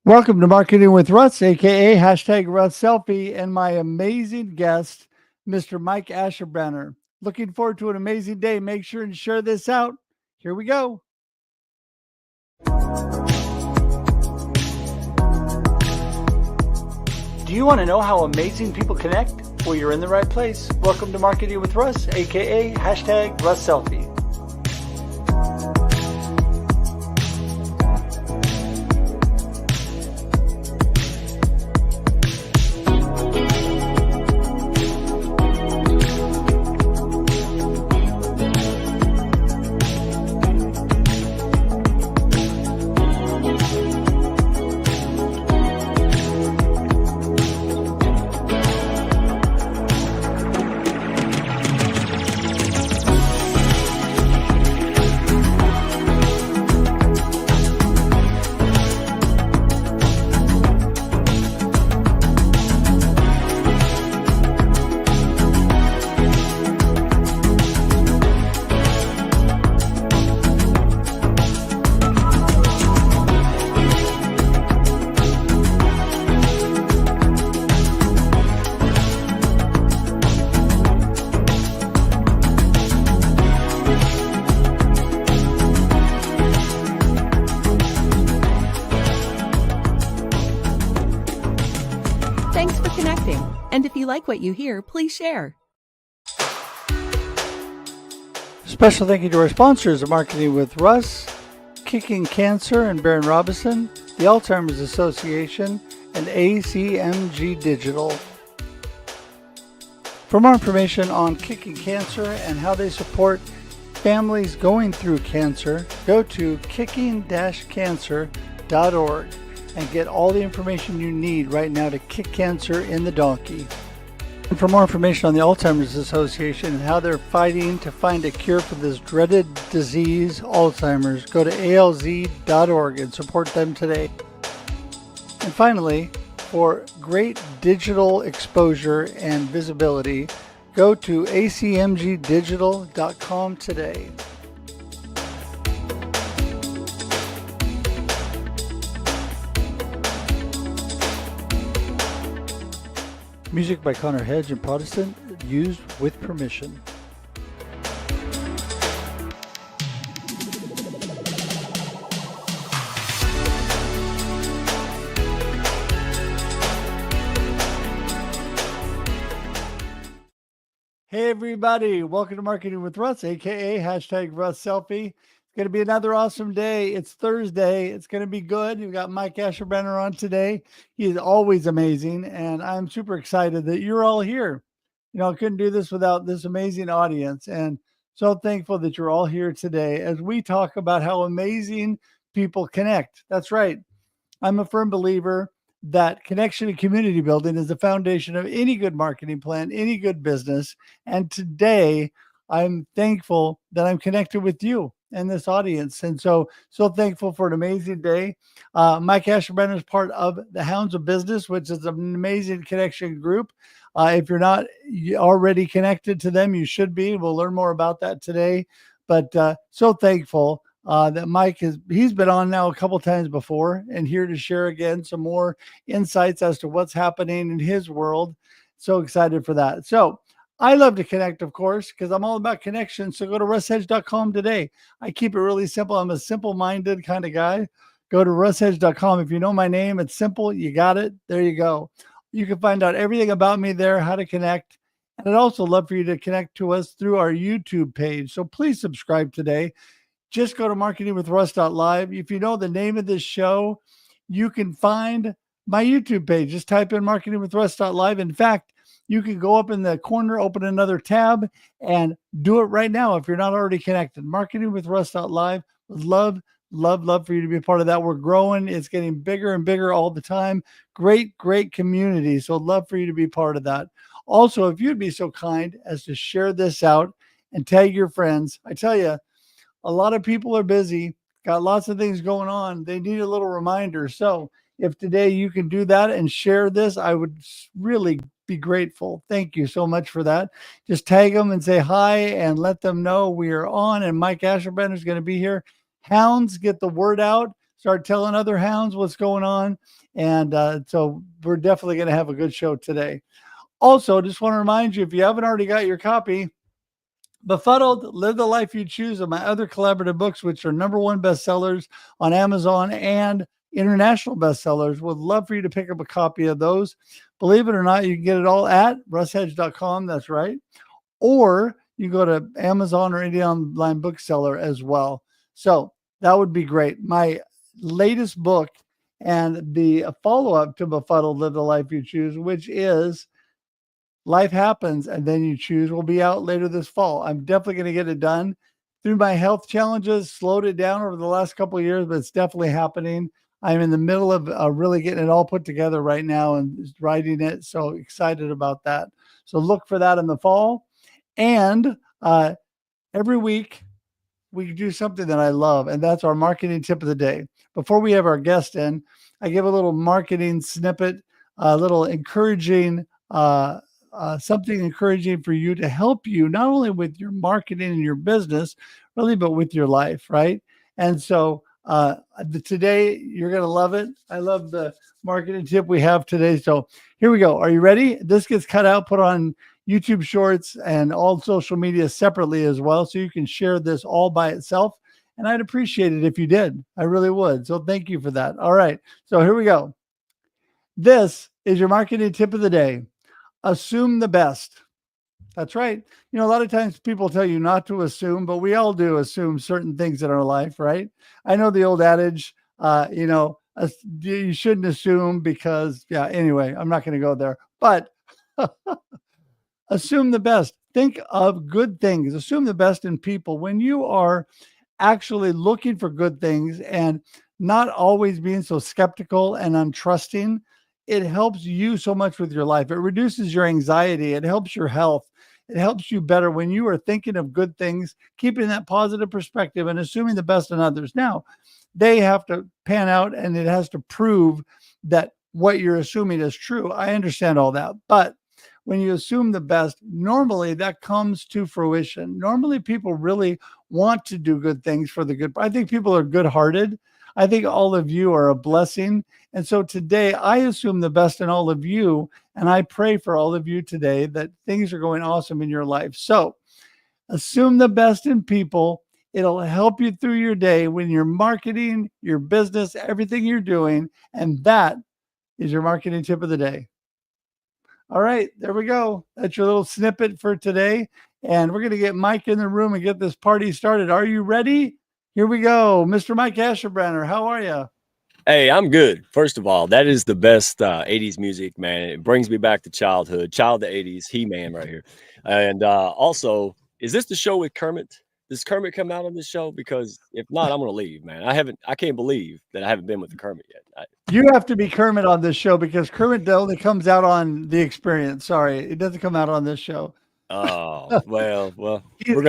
Welcome to Marketing with Russ, aka Russ Selfie, and my amazing guest, Mr. Mike Ashabraner. Looking forward to an amazing day. Make sure and share this out. Here we go. Do you want to know how amazing people connect? Well, you're in the right place. Welcome to Marketing with Russ, aka Russ Selfie. Thanks for connecting. And if you like what you hear, please share. Special thank you to our sponsors of Marketing with Russ, Kicking Cancer and Baron Robinson, the Alzheimer's Association, and ACMG Digital. For more information on Kicking Cancer and how they support families going through cancer, go to kicking-cancer.org and get all the information you need right now to kick cancer in the donkey. And for more information on the Alzheimer's Association and how they're fighting to find a cure for this dreaded disease, Alzheimer's, go to alz.org and support them today. And finally, for great digital exposure and visibility, go to acmgdigital.com today. Music by Connor Hedge and Protestant, used with permission. Hey everybody, welcome to Marketing with Russ, aka Russ Selfie. It's going to be another awesome day. It's Thursday. It's going to be good. We've got Mike Ashabraner on today. He is always amazing, and I'm super excited that you're all here. You know, I couldn't do this without this amazing audience, and so thankful that you're all here today as we talk about how amazing people connect. That's right. I'm a firm believer that connection and community building is the foundation of any good marketing plan, any good business. And today, I'm thankful that I'm connected with you and this audience. And so thankful for an amazing day. Mike Ashabraner is part of the Hounds of Business, which is an amazing connection group. If you're not already connected to them, you should be. We'll learn more about that today. But so thankful that Mike he's been on now a couple times before and here to share again some more insights as to what's happening in his world. So excited for that. So I love to connect, of course, because I'm all about connection. So go to russhedge.com today. I keep it really simple. I'm a simple-minded kind of guy. Go to russhedge.com. If you know my name, it's simple. You got it. There you go. You can find out everything about me there, how to connect. And I'd also love for you to connect to us through our YouTube page. So please subscribe today. Just go to marketingwithruss.live. If you know the name of this show, you can find my YouTube page. Just type in marketingwithruss.live. In fact, you can go up in the corner, open another tab, and do it right now if you're not already connected. Marketingwithruss.live. Love for you to be a part of that. We're growing. It's getting bigger and bigger all the time. Great community. So love for you to be part of that. Also, if you'd be so kind as to share this out and tag your friends. I tell you, a lot of people are busy, got lots of things going on. They need a little reminder. So if today you can do that and share this, I would really be grateful. Thank you so much for that. Just tag them and say hi and let them know we are on. And Mike Ashabraner is going to be here. Hounds, get the word out. start telling other hounds what's going on. And so we're definitely going to have a good show today. Also, just want to remind you, if you haven't already got your copy, Befuddled, Live the Life You Choose, of my other collaborative books, which are #1 bestsellers on Amazon and international bestsellers. Would love for you to pick up a copy of those. Believe it or not, you can get it all at russhedge.com. That's right. Or you go to Amazon or any online bookseller as well. So that would be great. My latest book and the follow-up to Befuddled, Live the Life You Choose, which is Life Happens and Then You Choose, will be out later this fall. I'm definitely going to get it done. Through my health challenges, slowed it down over the last couple of years, but it's definitely happening. I'm in the middle of really getting it all put together right now and writing it. So excited about that. So look for that in the fall. And every week we do something that I love, and that's our marketing tip of the day. Before we have our guest in, I give a little marketing snippet, a little encouraging something encouraging for you to help you not only with your marketing and your business, really, but with your life, right? And so today you're going to love it. I love the marketing tip we have today. So here we go. Are you ready? This gets cut out, put on YouTube Shorts and all social media separately as well, so you can share this all by itself. And I'd appreciate it if you did. I really would. So thank you for that. All right. So here we go. This is your marketing tip of the day. Assume the best. That's right. A lot of times people tell you not to assume, but we all do assume certain things in our life, right? I know the old adage, you shouldn't assume because, anyway, I'm not going to go there. But assume the best. Think of good things. Assume the best in people. When you are actually looking for good things and not always being so skeptical and untrusting, it helps you so much with your life. It reduces your anxiety. It helps your health. It helps you better when you are thinking of good things, keeping that positive perspective and assuming the best in others. Now, they have to pan out and it has to prove that what you're assuming is true. I understand all that. But when you assume the best, normally that comes to fruition. Normally people really want to do good things for the good. I think people are good-hearted. I think all of you are a blessing. And so today I assume the best in all of you. And I pray for all of you today that things are going awesome in your life. So assume the best in people. It'll help you through your day when you're marketing, your business, everything you're doing. And that is your marketing tip of the day. All right, there we go. That's your little snippet for today. And we're going to get Mike in the room and get this party started. Are you ready? Here we go. Mr. Mike Ashabraner, how are you? Hey, I'm good. First of all, that is the best 80s music, man. It brings me back to childhood, child of the 80s, He-Man right here. And also, is this the show with Kermit? Does Kermit come out on this show? Because if not, I'm going to leave, man. I can't believe that I haven't been with the Kermit yet. You have to be Kermit on this show because Kermit only comes out on The Experience. Sorry, it doesn't come out on this show. Oh, well, he's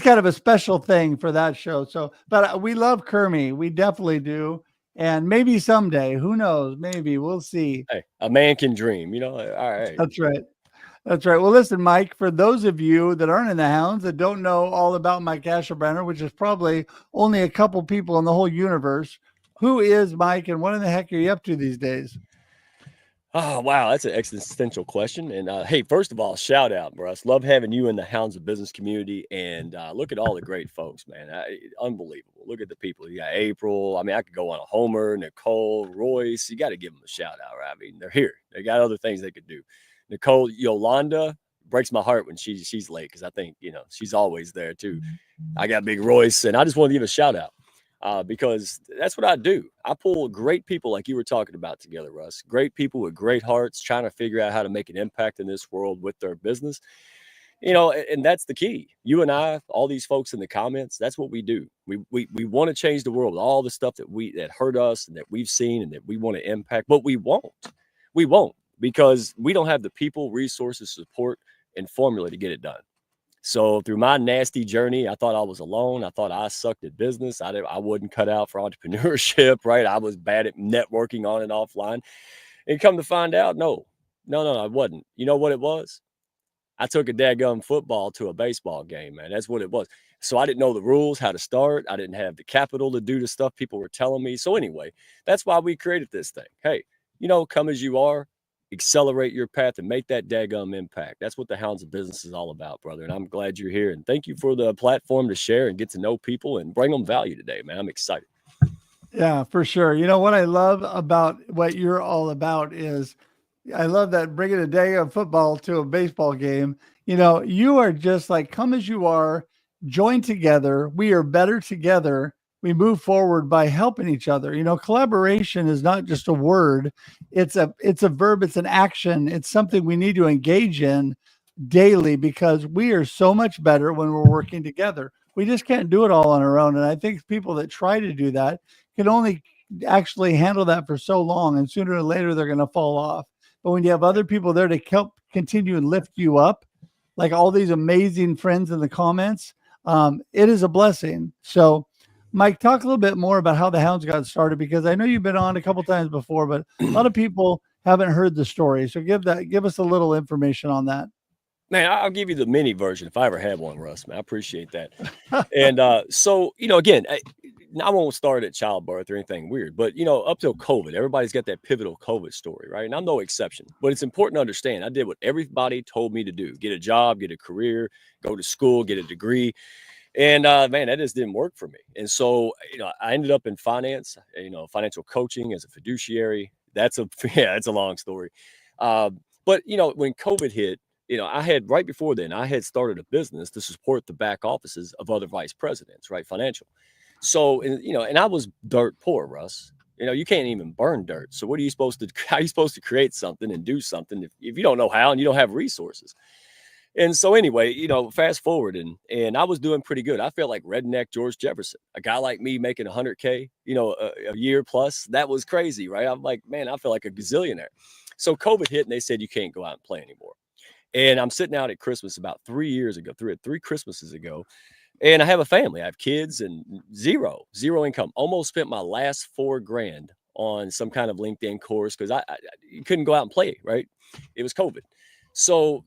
kind of a special thing for that show. So, but we love Kermit. We definitely do. And maybe someday, who knows? Maybe we'll see. Hey, a man can dream, all right. That's right. That's right. Well, listen, Mike, for those of you that aren't in the Hounds that don't know all about Mike Ashabraner, which is probably only a couple people in the whole universe, who is Mike and what in the heck are you up to these days? Oh, wow. That's an existential question. And hey, first of all, shout out, Russ. Love having you in the Hounds of Business community. And look at all the great folks, man. Unbelievable. Look at the people. You got April. I mean, I could go on a Homer, Nicole, Royce. You got to give them a shout out, right? I mean, they're here. They got other things they could do. Nicole, Yolanda breaks my heart when she's late because I think, she's always there too. I got Big Royce, and I just want to give a shout out. Because that's what I do. I pull great people like you were talking about together, Russ. Great people with great hearts trying to figure out how to make an impact in this world with their business. And that's the key. You and I, all these folks in the comments, that's what we do. We want to change the world. All the stuff that hurt us and that we've seen and that we want to impact, but we won't. We won't because we don't have the people, resources, support, and formula to get it done. So through my nasty journey, I thought I was alone. I thought I sucked at business. I wouldn't cut out for entrepreneurship, right? I was bad at networking on and offline. And come to find out, no, I wasn't. You know what it was? I took a dadgum football to a baseball game, man. That's what it was. So I didn't know the rules, how to start. I didn't have the capital to do the stuff people were telling me. So anyway, that's why we created this thing. Hey, come as you are, accelerate your path and make that daggum impact. That's what the Hounds of Business is all about, brother. And I'm glad you're here. And thank you for the platform to share and get to know people and bring them value today, man. I'm excited. Yeah, for sure. What I love about what you're all about is I love that bringing a day of football to a baseball game. You are just like, come as you are, join together. We are better together. We move forward by helping each other. Collaboration is not just a word. It's a verb. It's an action. It's something we need to engage in daily because we are so much better when we're working together. We just can't do it all on our own. And I think people that try to do that can only actually handle that for so long. And sooner or later, they're going to fall off. But when you have other people there to help continue and lift you up, like all these amazing friends in the comments, it is a blessing. So, Mike, talk a little bit more about how the Hounds got started, because I know you've been on a couple times before, but a lot of people haven't heard the story. So give us a little information on that. Man, I'll give you the mini version if I ever had one, Russ, man. I appreciate that. And so, again, I won't start at childbirth or anything weird, but, up till COVID, everybody's got that pivotal COVID story, right? And I'm no exception. But it's important to understand I did what everybody told me to do: get a job, get a career, go to school, get a degree. And man, that just didn't work for me. And so, I ended up in finance, financial coaching as a fiduciary. That's a long story. But, when COVID hit, I had right before then, I had started a business to support the back offices of other vice presidents, right? Financial. So, and I was dirt poor, Russ. You can't even burn dirt. So how are you supposed to create something and do something if you don't know how and you don't have resources? And so anyway, fast forward and I was doing pretty good. I felt like redneck George Jefferson, a guy like me making 100K, a year plus. That was crazy, right? I'm like, man, I feel like a gazillionaire. So COVID hit and they said, you can't go out and play anymore. And I'm sitting out at Christmas about 3 Christmases ago. And I have a family. I have kids and zero income. Almost spent my last $4,000 on some kind of LinkedIn course because I couldn't go out and play, right? It was COVID. So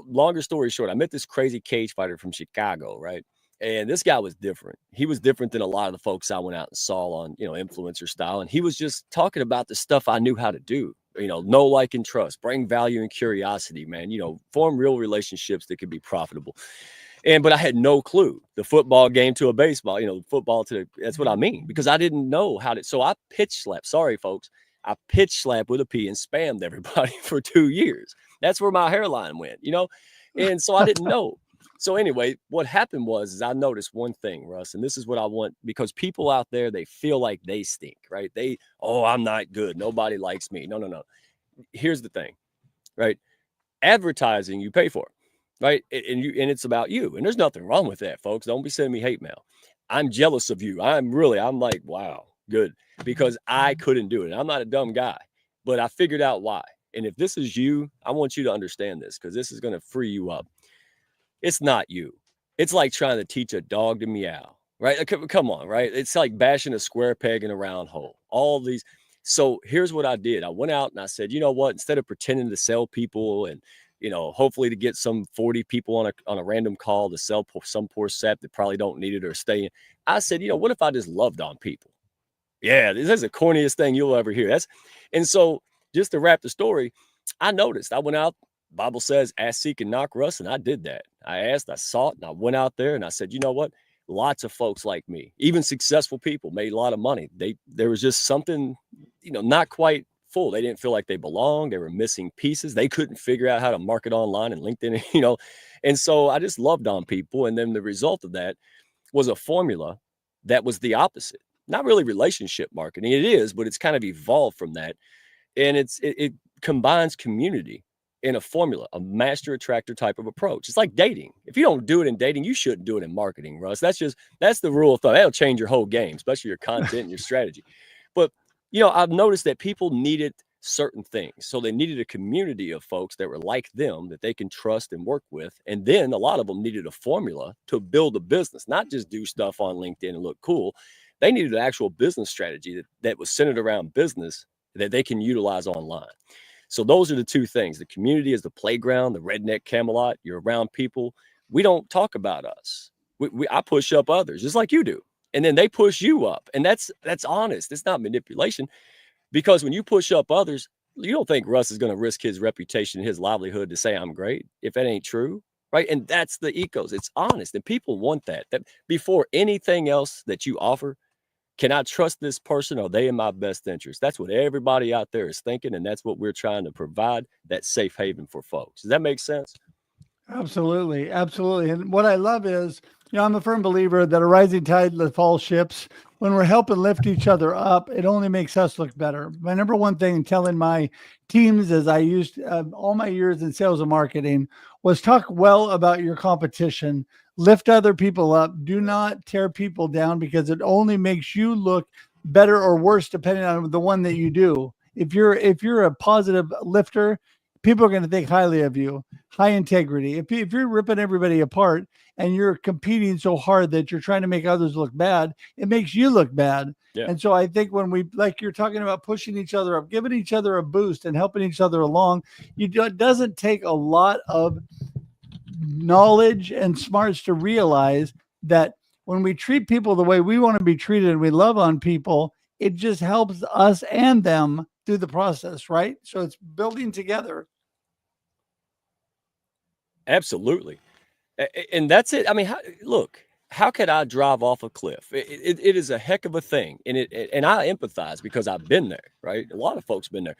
longer story short, I met this crazy cage fighter from Chicago, right? And this guy was different. He was different than a lot of the folks I went out and saw on, influencer style. And he was just talking about the stuff I knew how to do. Know, like, and trust, bring value and curiosity, man, form real relationships that could be profitable. But I had no clue the football game to a baseball, football that's what I mean, because I didn't know how to. So I pitch slapped. Sorry, folks. I pitch slapped with a P and spammed everybody for 2 years. That's where my hairline went, and so I didn't know. So anyway, what happened was I noticed one thing, Russ, and this is what I want, because people out there, they feel like they stink, right? I'm not good. Nobody likes me. No. Here's the thing, right? Advertising, you pay for it, right? And it's about you. And there's nothing wrong with that, folks. Don't be sending me hate mail. I'm jealous of you. I'm like, wow, good, because I couldn't do it. I'm not a dumb guy, but I figured out why. And if this is you, I want you to understand this, because this is going to free you up. It's not you. It's like trying to teach a dog to meow, right? Come on, right? It's like bashing a square peg in a round hole. All these. So here's what I did. I went out and I said, you know what? Instead of pretending to sell people and, hopefully to get some 40 people on a random call to sell some poor sap that probably don't need it or stay in, I said, what if I just loved on people? Yeah, this is the corniest thing you'll ever hear. And so just to wrap the story, I noticed I went out. Bible says, ask, seek, and knock, Russ. And I did that. I asked, I sought, and I went out there and I said, you know what? Lots of folks like me, even successful people, made a lot of money. There was just something, not quite full. They didn't feel like they belonged. They were missing pieces. They couldn't figure out how to market online and LinkedIn, And so I just loved on people. And then the result of that was a formula that was the opposite. Not really relationship marketing. It is, but it's kind of evolved from that. And it combines community in a formula, a master attractor type of approach. It's like dating. If you don't do it in dating, you shouldn't do it in marketing, Russ. That's the rule of thumb. That'll change your whole game, especially your content and your strategy. But, I've noticed that people needed certain things. So they needed a community of folks that were like them that they can trust and work with. And then a lot of them needed a formula to build a business, not just do stuff on LinkedIn and look cool. They needed an actual business strategy that was centered around business that they can utilize online. So those are the two things. The community is the playground, the redneck Camelot. You're around people. We don't talk about us. I push up others just like you do. And then they push you up. And that's honest. It's not manipulation, because when you push up others, you don't think Russ is going to risk his reputation and his livelihood to say I'm great if that ain't true. Right. And that's the ecos. It's honest. And people want that before anything else that you offer. Can I trust this person? Are they in my best interest? That's what everybody out there is thinking. And that's what we're trying to provide, that safe haven for folks. Does that make sense? Absolutely. Absolutely. And what I love is, I'm a firm believer that a rising tide lifts all ships. When we're helping lift each other up, it only makes us look better. My number one thing in telling my teams, as I used all my years in sales and marketing, was talk well about your competition, lift other people up. Do not tear people down, because it only makes you look better or worse depending on the one that you do. If you're a positive lifter, people are going to think highly of you. High integrity. If you're ripping everybody apart and you're competing so hard that you're trying to make others look bad, it makes you look bad. Yeah. And so I think when we, like you're talking about, pushing each other up, giving each other a boost and helping each other along, it doesn't take a lot of knowledge and smarts to realize that when we treat people the way we want to be treated and we love on people, it just helps us and them through the process, right? So it's building together. Absolutely. And that's it. I mean, how could I drive off a cliff? It is a heck of a thing. And I empathize because I've been there, right? A lot of folks been there.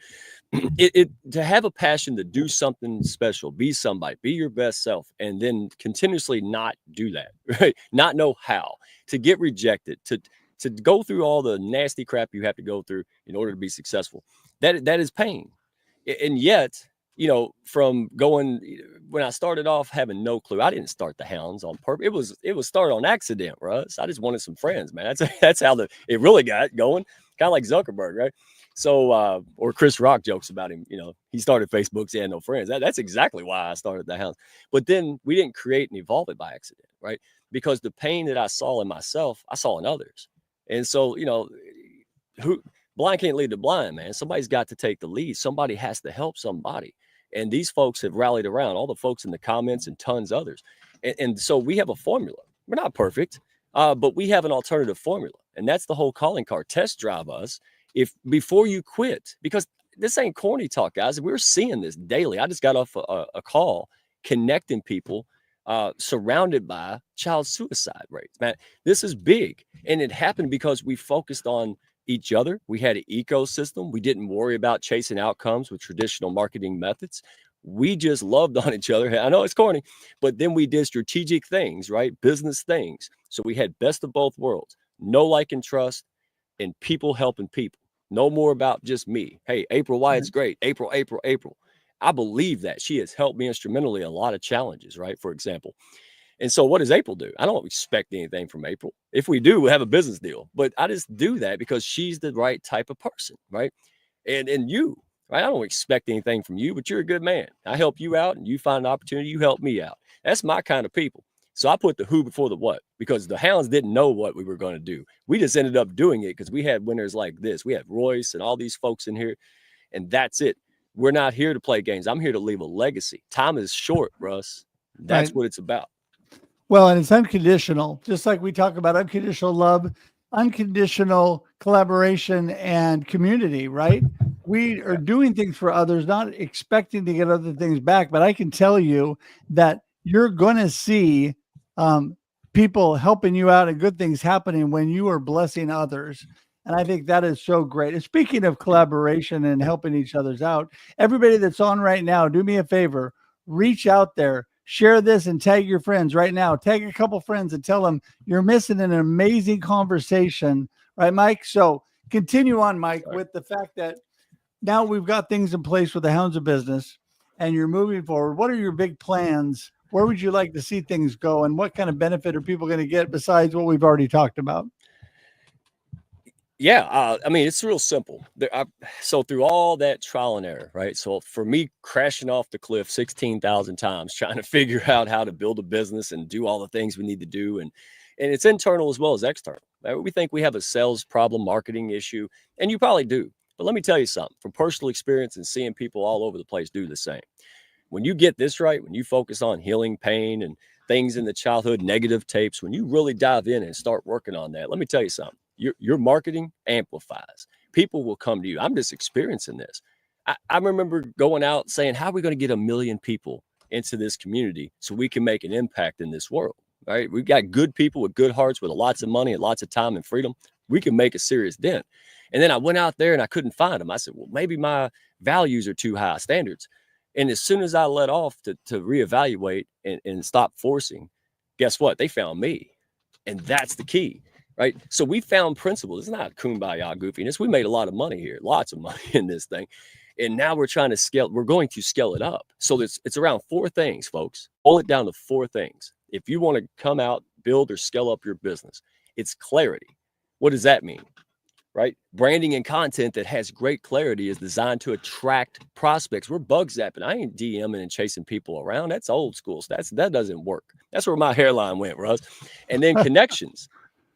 To have a passion to do something special, be somebody, be your best self, and then continuously not do that, right? Not know how, to get rejected, to go through all the nasty crap you have to go through in order to be successful. That is pain. And yet, from going, when I started off having no clue, I didn't start the Hounds on purpose. It was started on accident, Russ. I just wanted some friends, man. That's how it really got going. Kind of like Zuckerberg, right? So, or Chris Rock jokes about him. He started Facebook, he had no friends. That's exactly why I started the Hounds. But then we didn't create and evolve it by accident, right? Because the pain that I saw in myself, I saw in others. And so, blind can't lead the blind, man. Somebody's got to take the lead. Somebody has to help somebody. And these folks have rallied around, all the folks in the comments and tons others. And so we have a formula. We're not perfect, but we have an alternative formula. And that's the whole calling card. Test drive us before you quit, because this ain't corny talk, guys. We're seeing this daily. I just got off a call connecting people surrounded by child suicide rates. Man, this is big. And it happened because we focused on each other. We had an ecosystem. We didn't worry about chasing outcomes with traditional marketing methods. We just loved on each other. I know it's corny, but then we did strategic things, right? Business things. So we had best of both worlds. Know, like, and trust, and people helping people. No more about just me. Hey, April Wyatt's great. April. I believe that she has helped me instrumentally in a lot of challenges, right? For example. And so what does April do? I don't expect anything from April. If we do, we'll have a business deal. But I just do that because she's the right type of person, right? And you, right? I don't expect anything from you, but you're a good man. I help you out and you find an opportunity, you help me out. That's my kind of people. So I put the who before the what, because the Hounds didn't know what we were going to do. We just ended up doing it because we had winners like this. We had Royce and all these folks in here, and that's it. We're not here to play games. I'm here to leave a legacy. Time is short, Russ. That's what it's about. Well, and it's unconditional, just like we talk about unconditional love, unconditional collaboration, and community, right? We are doing things for others, not expecting to get other things back. But I can tell you that you're going to see people helping you out and good things happening when you are blessing others. And I think that is so great. And speaking of collaboration and helping each other's out, everybody that's on right now, do me a favor, reach out there. Share this and tag your friends right now. Tag a couple friends and tell them you're missing an amazing conversation. Right, Mike? So continue on, Mike, with the fact that now we've got things in place with the Hounds of Business and you're moving forward. What are your big plans? Where would you like to see things go? And what kind of benefit are people going to get besides what we've already talked about? Yeah, I mean, it's real simple. So through all that trial and error, right? So for me, crashing off the cliff 16,000 times, trying to figure out how to build a business and do all the things we need to do. And it's internal as well as external. Right? We think we have a sales problem, marketing issue, and you probably do. But let me tell you something from personal experience and seeing people all over the place do the same. When you get this right, when you focus on healing pain and things in the childhood, negative tapes. When you really dive in and start working on that, let me tell you something. Your marketing amplifies. People will come to you. I'm just experiencing this. I remember going out saying, how are we going to get 1 million people into this community so we can make an impact in this world? Right? We've got good people with good hearts, with lots of money and lots of time and freedom. We can make a serious dent. And then I went out there and I couldn't find them. I said, well, maybe my values are too high standards. And as soon as I let off to reevaluate and stop forcing, guess what? They found me. And that's the key, right? So we found principles. It's not kumbaya goofiness. We made a lot of money here, lots of money in this thing. And now we're trying to scale. We're going to scale it up. So it's around 4 things, folks. Boil it down to 4 things. If you want to come out, build or scale up your business, it's clarity. What does that mean? Right? Branding and content that has great clarity is designed to attract prospects. We're bug zapping. I ain't DMing and chasing people around. That's old school. That doesn't work. That's where my hairline went, Russ. And then connections.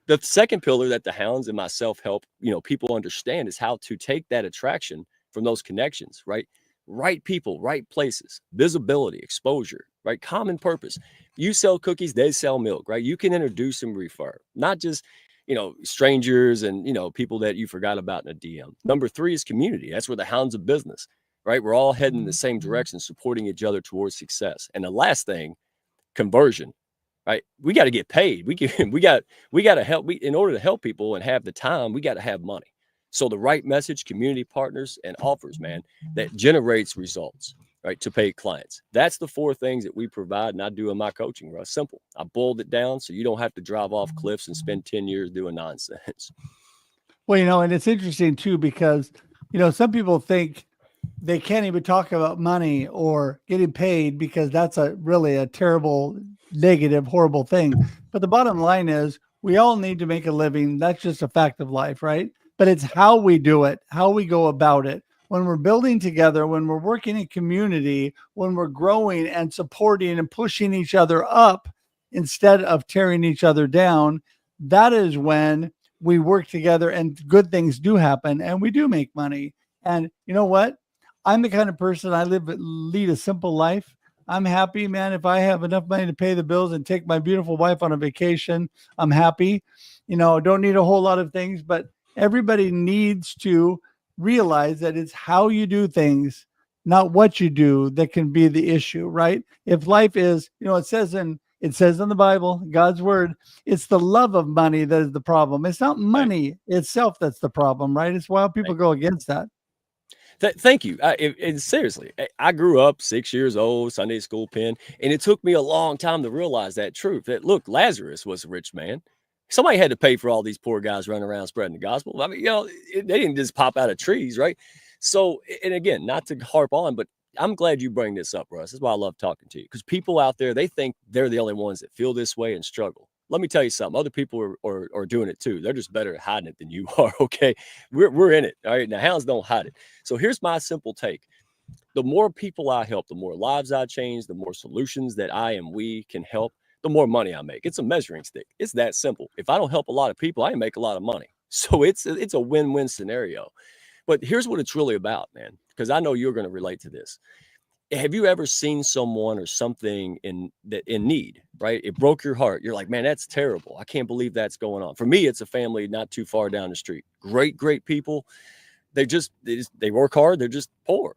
The second pillar that the Hounds and myself help, people understand is how to take that attraction from those connections, right? Right people, right places, visibility, exposure, right? Common purpose. You sell cookies, they sell milk, right? You can introduce and refer, not just strangers and, people that you forgot about in a DM. Number 3 is community. That's where the Hounds of Business, right? We're all heading in the same direction, supporting each other towards success. And the last thing, conversion, right? We got to get paid. We got to help. In order to help people and have the time, we got to have money. So the right message, community partners and offers, man, that generates results, right? To pay clients. That's the 4 things that we provide and I do in my coaching, Russ. Simple. I boiled it down so you don't have to drive off cliffs and spend 10 years doing nonsense. Well, and it's interesting too, because, some people think they can't even talk about money or getting paid because that's really a terrible, negative, horrible thing. But the bottom line is we all need to make a living. That's just a fact of life, right? But it's how we do it, how we go about it. When we're building together, when we're working in community, when we're growing and supporting and pushing each other up instead of tearing each other down, that is when we work together and good things do happen and we do make money. And you know what? I'm the kind of person, lead a simple life. I'm happy, man. If I have enough money to pay the bills and take my beautiful wife on a vacation, I'm happy. Don't need a whole lot of things, but everybody needs to realize that it's how you do things, not what you do, that can be the issue, right? If life is, it says in the Bible, God's word, it's the love of money that is the problem. It's not money itself that's the problem, right? It's why people go against that. Thank you. Seriously, I grew up 6 years old, Sunday school pen, and it took me a long time to realize that truth. That look, Lazarus was a rich man. Somebody had to pay for all these poor guys running around spreading the gospel. I mean, they didn't just pop out of trees, right? So, and again, not to harp on, but I'm glad you bring this up, Russ. That's why I love talking to you, because people out there, they think they're the only ones that feel this way and struggle. Let me tell you something. Other people are doing it too. They're just better at hiding it than you are. Okay. We're in it. All right. Now, Hounds don't hide it. So here's my simple take. The more people I help, the more lives I change, the more solutions that we can help, the more money I make. It's a measuring stick. It's that simple. If I don't help a lot of people, I make a lot of money. So it's a win-win scenario. But here's what it's really about, man, because I know you're going to relate to this. Have you ever seen someone or something in need, right? It broke your heart. You're like, man, that's terrible. I can't believe that's going on. For me, it's a family not too far down the street. Great people. They work hard. They're just poor.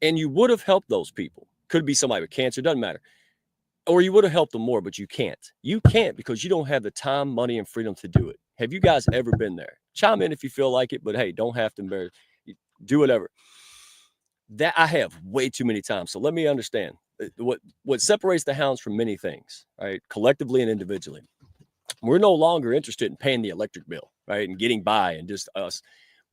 And you would have helped those people. Could be somebody with cancer. Doesn't matter. Or you would have helped them more, but you can't. You can't because you don't have the time, money, and freedom to do it. Have you guys ever been there? Chime in if you feel like it, but hey, don't have to embarrass. Do whatever. That I have way too many times. So let me understand what separates the Hounds from many things, right? Collectively and individually. We're no longer interested in paying the electric bill, right? And getting by and just us.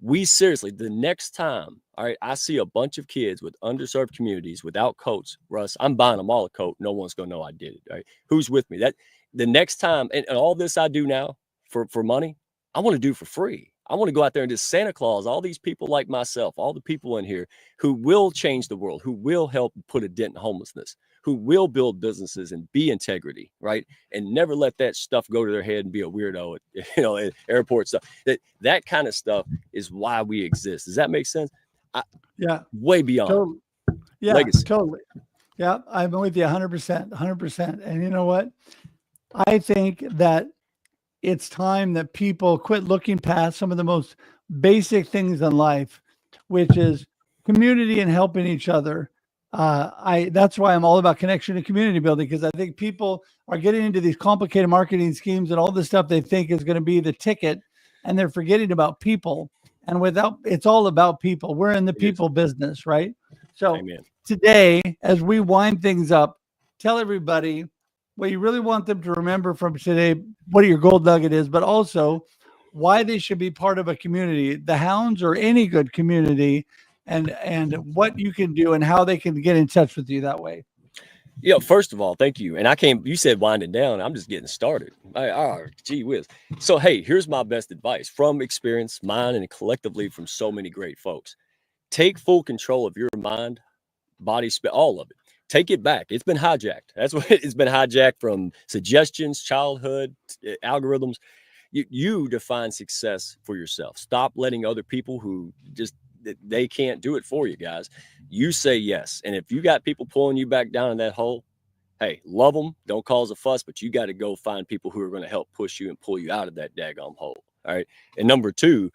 We seriously, the next time, all right, I see a bunch of kids with underserved communities without coats, Russ, I'm buying them all a coat. No one's going to know I did it, right? Who's with me? That the next time, and all this I do now for money, I want to do for free. I want to go out there and just Santa Claus, all these people like myself, all the people in here who will change the world, who will help put a dent in homelessness, who will build businesses and be integrity, right? And never let that stuff go to their head and be a weirdo at airport stuff. That kind of stuff is why we exist. Does that make sense? Yeah. Way beyond. Totally. Yeah, legacy. totally. Yeah, I'm with you 100%, 100%. And you know what? I think that it's time that people quit looking past some of the most basic things in life, which is community and helping each other. That's why I'm all about connection and community building, because I think people are getting into these complicated marketing schemes and all this stuff they think is going to be the ticket, and they're forgetting about people. And without, it's all about people. We're in the It is. people business, right? So Amen. today, as we wind things up, tell everybody what you really want them to remember from today, what your gold nugget is, but also why they should be part of a community, the Hounds or any good community, and what you can do and how they can get in touch with you that way. Yeah, first of all, thank you. And you said winding down. I'm just getting started. Gee whiz. So, hey, here's my best advice from experience, mine, and collectively from so many great folks. Take full control of your mind, body, all of it. Take it back. It's been hijacked. That's what it's been hijacked from suggestions, childhood, algorithms. You define success for yourself. Stop letting other people who just they can't do it for you, guys. You say yes. And if you got people pulling you back down in that hole, hey, love them. Don't cause a fuss, but you got to go find people who are going to help push you and pull you out of that daggone hole. All right. And number two,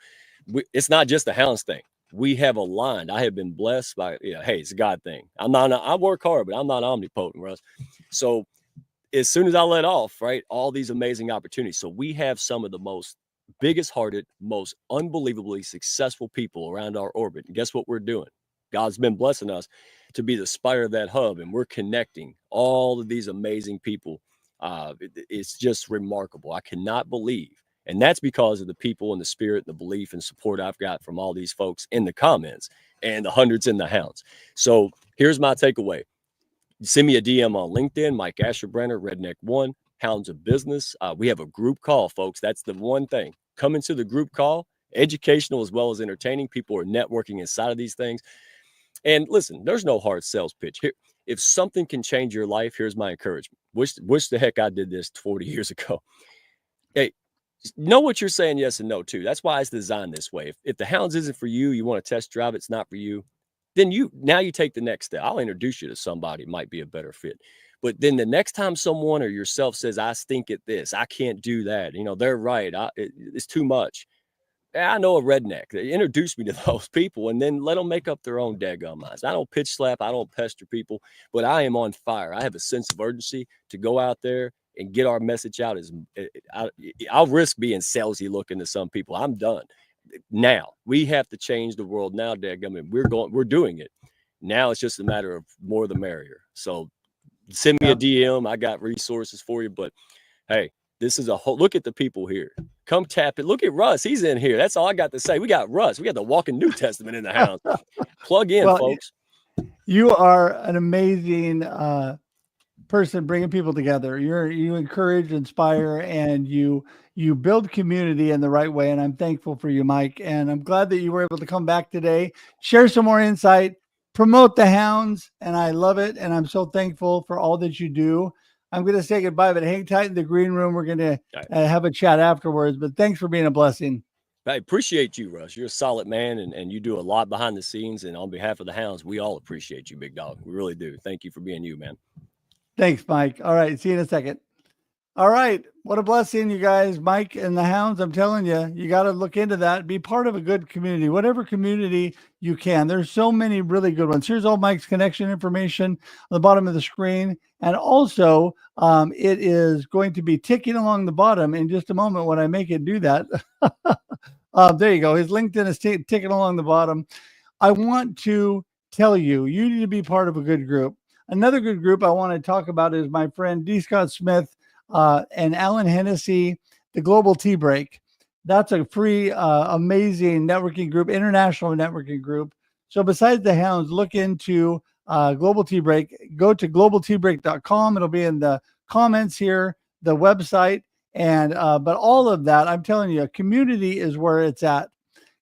it's not just the Hounds thing. We have aligned. I have been blessed by, hey, it's a God thing. I work hard, but I'm not omnipotent, Russ. So as soon as I let off, right, all these amazing opportunities. So we have some of the most biggest hearted, most unbelievably successful people around our orbit. And guess what we're doing? God's been blessing us to be the spire of that hub, and we're connecting all of these amazing people. It's just remarkable. I cannot believe. And that's because of the people and the spirit and the belief and support I've got from all these folks in the comments and the hundreds in the Hounds. So here's my takeaway. Send me a DM on LinkedIn, Mike Ashabraner, Redneck 1, Hounds of Business. We have a group call, folks. That's the one thing. Come into the group call, educational as well as entertaining. People are networking inside of these things. And listen, there's no hard sales pitch here. If something can change your life, here's my encouragement. Wish the heck I did this 40 years ago. Hey, know what you're saying yes and no to. That's why it's designed this way. If the Hounds isn't for you, you want to test drive, it's not for you, then you take the next step. I'll introduce you to somebody might be a better fit. But then the next time someone or yourself says, I stink at this, I can't do that, they're right, it's too much. I know a redneck. They introduce me to those people and then let them make up their own daggum minds. I don't pitch slap. I don't pester people, but I am on fire. I have a sense of urgency to go out there and get our message out. I'll risk being salesy looking to some people. I'm done. Now we have to change the world now, daggum. We're doing it. Now it's just a matter of more the merrier. So send me a DM. I got resources for you, but hey, this is a whole look at the people here. Come tap it. Look at Russ. He's in here. That's all I got to say. We got Russ. We got the walking New Testament in the house. Plug in, folks. You are an amazing person bringing people together. You encourage, inspire, and you build community in the right way. And I'm thankful for you, Mike. And I'm glad that you were able to come back today, share some more insight, promote the Hounds. And I love it. And I'm so thankful for all that you do. I'm going to say goodbye, but hang tight in the green room. We're going to have a chat afterwards, but thanks for being a blessing. I appreciate you, Russ. You're a solid man, and you do a lot behind the scenes. And on behalf of the Hounds, we all appreciate you, big dog. We really do. Thank you for being you, man. Thanks, Mike. All right. See you in a second. All right. What a blessing, you guys. Mike and the Hounds, I'm telling you, you got to look into that. Be part of a good community, whatever community you can. There's so many really good ones. Here's all Mike's connection information on the bottom of the screen. And also, it is going to be ticking along the bottom in just a moment when I make it do that. There you go. His LinkedIn is ticking along the bottom. I want to tell you, you need to be part of a good group. Another good group I want to talk about is my friend D. Scott Smith and Alan Hennessy, the Global Tea Break. That's a free, amazing networking group, international networking group. So besides the Hounds, look into Global Tea Break. Go to globalteabreak.com. It'll be in the comments here, the website. And but all of that, I'm telling you, community is where it's at.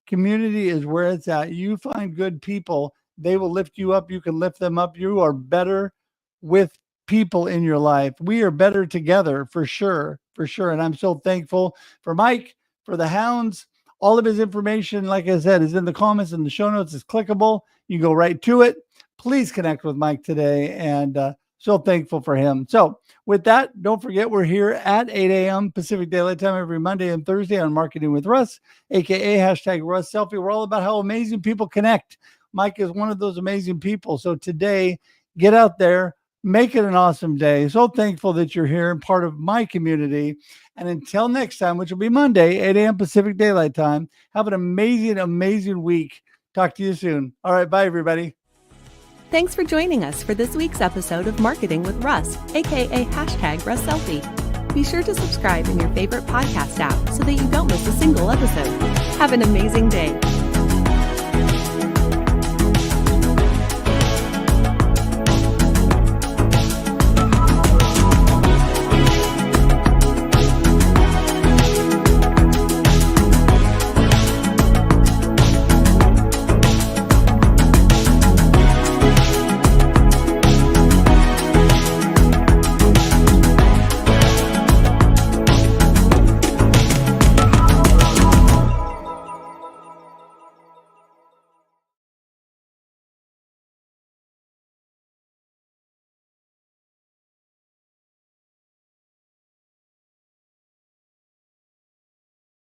Community is where it's at. You find good people, they will lift you up. You can lift them up. You are better with people in your life. We are better together for sure, for sure. And I'm so thankful for Mike, for the Hounds. All of his information, like I said, is in the comments and the show notes. Is clickable. You go right to it. please connect with Mike today, and so thankful for him. So with that, don't forget we're here at 8 a.m. Pacific Daylight Time every Monday and Thursday on Marketing with Russ, aka hashtag Russ Selfie. We're all about how amazing people connect. Mike is one of those amazing people. So today, get out there, make it an awesome day. So thankful that you're here and part of my community. And until next time, which will be Monday, 8 a.m. Pacific Daylight Time, have an amazing, amazing week. Talk to you soon. All right. Bye, everybody. Thanks for joining us for this week's episode of Marketing with Russ, aka hashtag Russ Selfie. Be sure to subscribe in your favorite podcast app so that you don't miss a single episode. Have an amazing day.